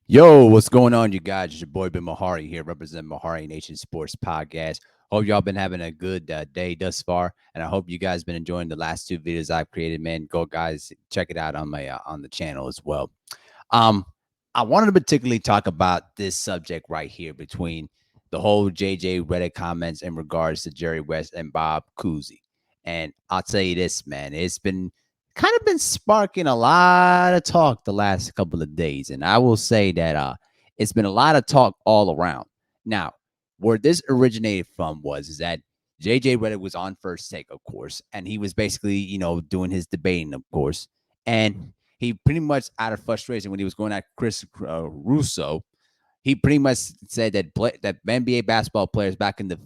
Yo, what's going on, you guys? It's your boy Ben Mahari here, representing Mahari Nation Sports Podcast. Hope y'all been having a good day thus far, and I hope you guys been enjoying the last two videos I've created. Man, go guys, check it out on my on the channel as well. Um, I wanted to particularly talk about this subject right here between the whole JJ Redick comments in regards to Jerry West and Bob Cousy. And I'll tell you this, man, it's been kind of been sparking a lot of talk the last couple of days. And I will say that it's been a lot of talk all around. Now, where this originated from was is that JJ Redick was on First Take, of course, and he was basically, doing his debating, of course. And he pretty much out of frustration when he was going at Chris Russo, he pretty much said that that NBA basketball players back in the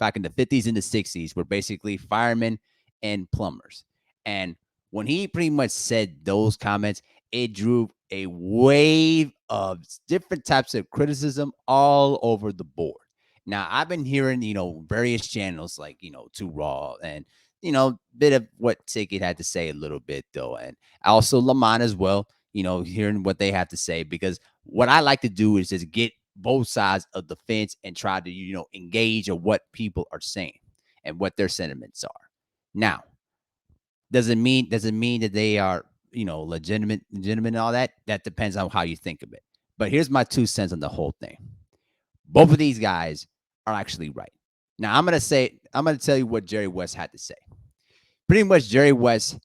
50s and the 60s were basically firemen and plumbers. And when he pretty much said those comments, it drew a wave of different types of criticism all over the board. Now, I've been hearing, various channels like, Too Raw and, bit of what Ticket had to say a little bit, though. And also Lamont as well, hearing what they have to say, because what I like to do is just get both sides of the fence and try to, engage on what people are saying and what their sentiments are. Now, doesn't mean that they are, legitimate and all that. That depends on how you think of it. But here's my 2 cents on the whole thing. Both of these guys are actually right. Now, I'm gonna tell you what Jerry West had to say. Pretty much Jerry West,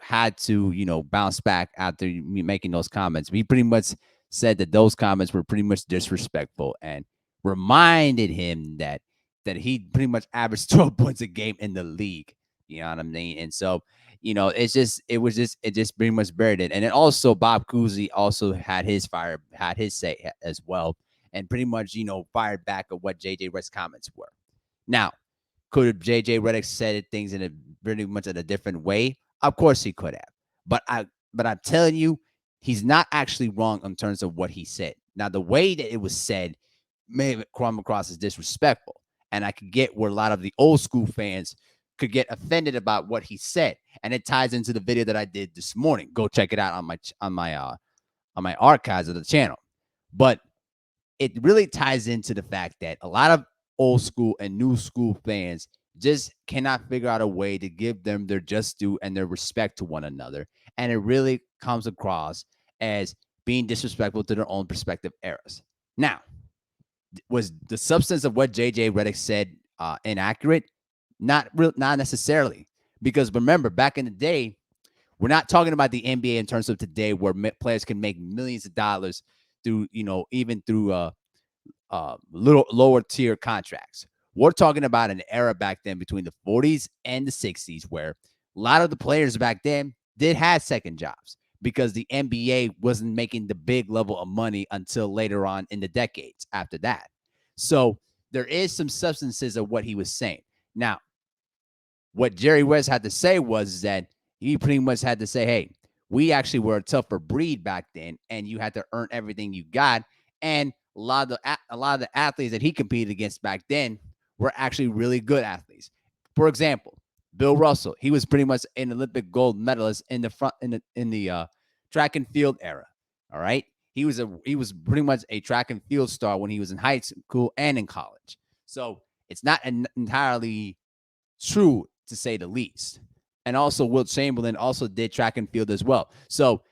had to, bounce back after me making those comments. He pretty much said that those comments were pretty much disrespectful and reminded him that he pretty much averaged 12 points a game in the league. You know what I mean? And so, it just pretty much buried it. And then also Bob Cousy also had his say as well, and pretty much, fired back at what JJ Redd's comments were. Now, could JJ Redick said things in a pretty much in a different way? Of course he could have. But I'm telling you, he's not actually wrong in terms of what he said. Now, the way that it was said may come across as disrespectful. And I could get where a lot of the old school fans could get offended about what he said. And it ties into the video that I did this morning. Go check it out on my archives of the channel. But it really ties into the fact that a lot of old school and new school fans just cannot figure out a way to give them their just due and their respect to one another. And it really comes across as being disrespectful to their own perspective eras. Now, was the substance of what JJ Redick said inaccurate? Not necessarily. Because remember, back in the day, we're not talking about the NBA in terms of today, where players can make millions of dollars through, even through little lower tier contracts. We're talking about an era back then between the 40s and the 60s where a lot of the players back then did have second jobs because the NBA wasn't making the big level of money until later on in the decades after that. So there is some substances of what he was saying. Now, what Jerry West had to say was that he pretty much had to say, hey, we actually were a tougher breed back then, and you had to earn everything you got. And a lot of the athletes that he competed against back then were actually really good athletes. For example, Bill Russell, he was pretty much an Olympic gold medalist in the track and field era. All right, he was pretty much a track and field star when he was in high school and in college. So it's not entirely true to say the least. And also, Wilt Chamberlain also did track and field as well. So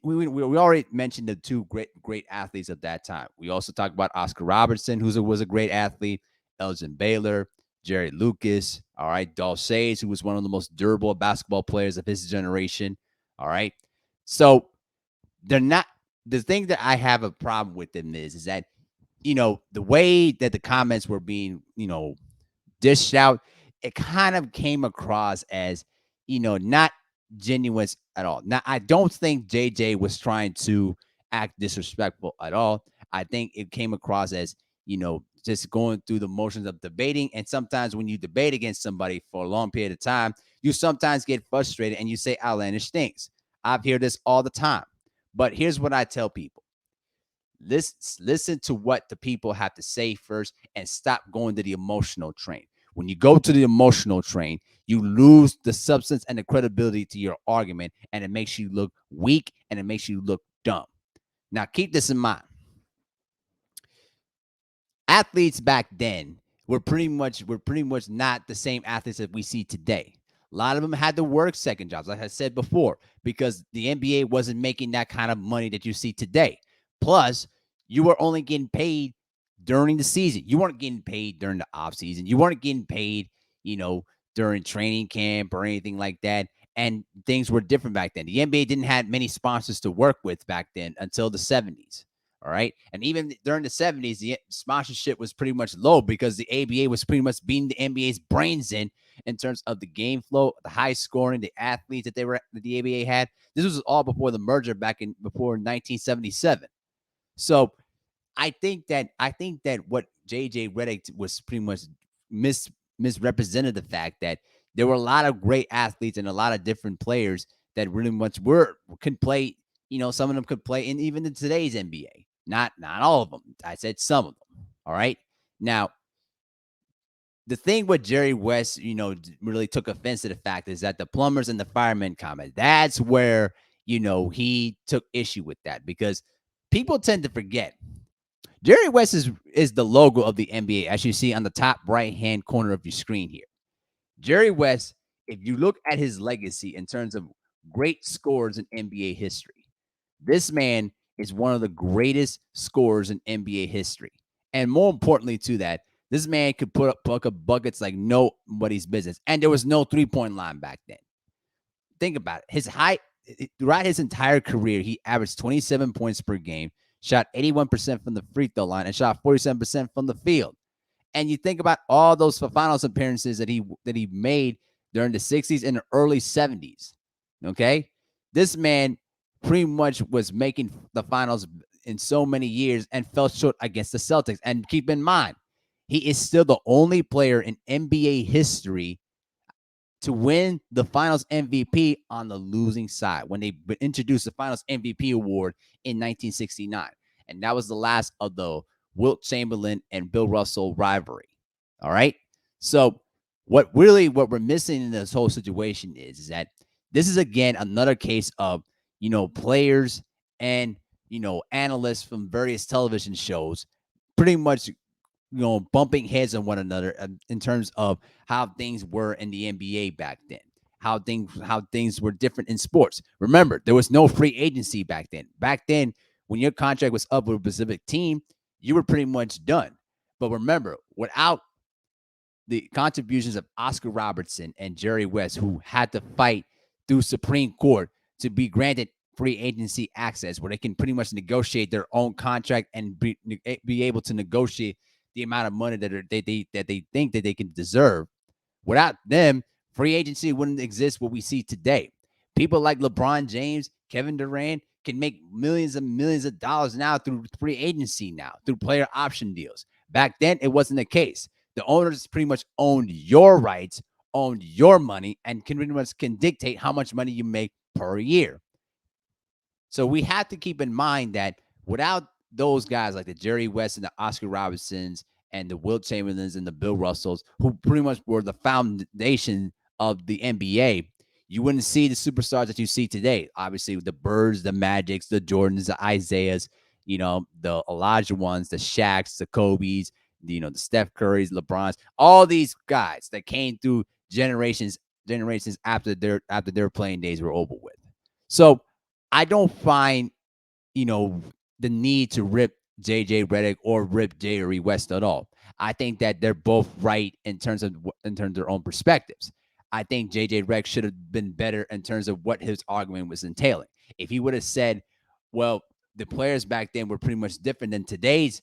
we already mentioned the two great athletes at that time. We also talked about Oscar Robertson, who was a great athlete, Elgin Baylor, Jerry Lucas, all right, Dolph Schayes, who was one of the most durable basketball players of his generation, all right. So they're not. The thing that I have a problem with them is that the way that the comments were being dished out, it kind of came across as not genuine at all. Now, I don't think JJ was trying to act disrespectful at all. I think it came across as, just going through the motions of debating. And sometimes when you debate against somebody for a long period of time, you sometimes get frustrated and you say outlandish things. I've heard this all the time. But here's what I tell people. Listen to what the people have to say first and stop going to the emotional train. When you go to the emotional train, you lose the substance and the credibility to your argument, and it makes you look weak and it makes you look dumb. Now, keep this in mind. Athletes back then were pretty much not the same athletes that we see today. A lot of them had to work second jobs, like I said before, because the NBA wasn't making that kind of money that you see today. Plus, you were only getting paid during the season. You weren't getting paid during the off season. You weren't getting paid, you know, during training camp or anything like that. And things were different back then. The NBA didn't have many sponsors to work with back then until the 70s. All right. And even during the 70s, the sponsorship was pretty much low because the ABA was pretty much beating the NBA's brains in terms of the game flow, the high scoring, the athletes that the ABA had. This was all before the merger back in before 1977. So I think that what JJ Redick was pretty much misrepresented the fact that there were a lot of great athletes and a lot of different players that really much were could play. Some of them could play in even in today's NBA. Not all of them. I said some of them. All right. Now, the thing with Jerry West, really took offense to the fact is that the plumbers and the firemen comment. That's where, he took issue with that because people tend to forget Jerry West is the logo of the NBA, as you see on the top right hand corner of your screen here. Jerry West, if you look at his legacy in terms of great scores in NBA history, this man is one of the greatest scorers in NBA history. And more importantly to that, this man could put up buckets like nobody's business. And there was no 3-point line back then. Think about it. His height throughout his entire career, he averaged 27 points per game, shot 81% from the free throw line, and shot 47% from the field. And you think about all those finals appearances that he made during the 60s and the early 70s. Okay? This man pretty much was making the finals in so many years and fell short against the Celtics. And keep in mind, he is still the only player in NBA history to win the finals MVP on the losing side when they introduced the finals MVP award in 1969. And that was the last of the Wilt Chamberlain and Bill Russell rivalry. All right. So what we're missing in this whole situation is that this is again another case of, players and, analysts from various television shows pretty much bumping heads on one another in terms of how things were in the NBA back then, how things were different in sports. Remember, there was no free agency back then. Back then, when your contract was up with a specific team, you were pretty much done. But remember, without the contributions of Oscar Robertson and Jerry West, who had to fight through Supreme Court to be granted free agency access, where they can pretty much negotiate their own contract and be able to negotiate the amount of money that they think that they can deserve. Without them, free agency wouldn't exist what we see today. People like LeBron James, Kevin Durant can make millions and millions of dollars now through free agency now, through player option deals. Back then, it wasn't the case. The owners pretty much owned your rights, owned your money, and pretty much can dictate how much money you make per year. So we have to keep in mind that without those guys like the Jerry West and the Oscar Robertsons and the Wilt Chamberlains and the Bill Russells, who pretty much were the foundation of the NBA, you wouldn't see the superstars that you see today. Obviously, the Birds, the Magics, the Jordans, the Isaiahs, the Elijah ones, the Shaqs, the Kobe's, the Steph Curry's, LeBron's, all these guys that came through generations after their playing days were over with. So I don't find, the need to rip JJ Redick or rip Jerry West at all. I think that they're both right in terms of their own perspectives. I think JJ Redick should have been better in terms of what his argument was entailing. If he would have said, well, the players back then were pretty much different than today's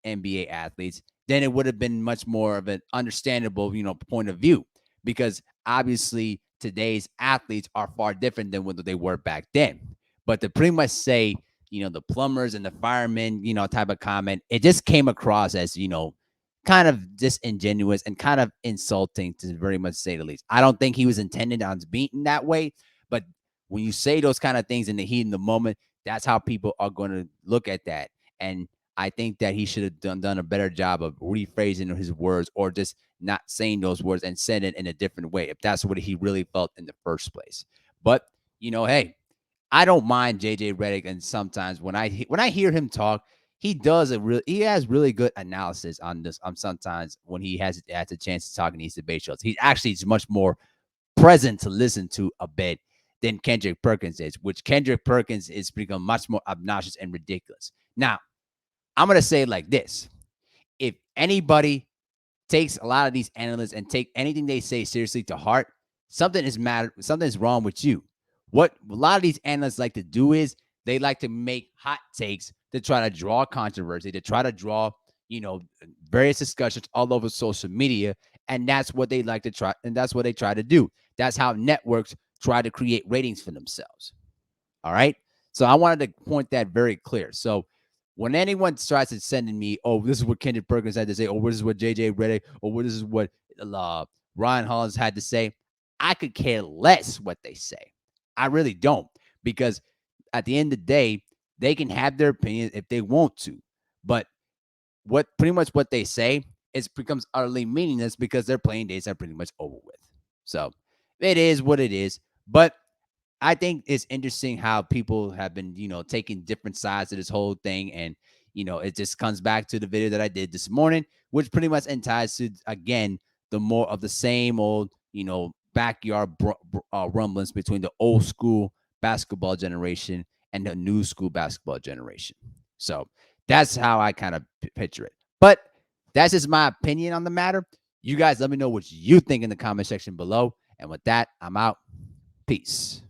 NBA athletes, then it would have been much more of an understandable, point of view, because obviously today's athletes are far different than what they were back then. But to pretty much say, the plumbers and the firemen, type of comment, it just came across as, kind of disingenuous and kind of insulting, to very much say the least. I don't think he was intended on being that way, but when you say those kind of things in the heat in the moment, that's how people are going to look at that. And I think that he should have done a better job of rephrasing his words, or just not saying those words and saying it in a different way, if that's what he really felt in the first place. But, hey, I don't mind JJ Redick, and sometimes when I hear him talk, he has really good analysis on this. Sometimes when he has a chance to talk in these debate shows, he actually is much more present to listen to a bit than Kendrick Perkins is, which Kendrick Perkins is become much more obnoxious and ridiculous. Now, I'm gonna say it like this: if anybody takes a lot of these analysts and take anything they say seriously to heart, something is wrong with you. What a lot of these analysts like to do is they like to make hot takes to try to draw controversy, to try to draw, various discussions all over social media. And that's what they like to try, and that's what they try to do. That's how networks try to create ratings for themselves. All right. So I wanted to point that very clear. So when anyone tries to send me, oh, this is what Kendrick Perkins had to say, or this is what JJ Redick, or this is what Ryan Hollins had to say, I could care less what they say. I really don't, because at the end of the day, they can have their opinion if they want to, but pretty much what they say is becomes utterly meaningless because their playing days are pretty much over with. So it is what it is. But I think it's interesting how people have been, taking different sides of this whole thing. And, it just comes back to the video that I did this morning, which pretty much entices to, again, the more of the same old, backyard rumblings between the old school basketball generation and the new school basketball generation. So that's how I kind of picture it. But that's just my opinion on the matter. You guys let me know what you think in the comment section below. And with that, I'm out. Peace.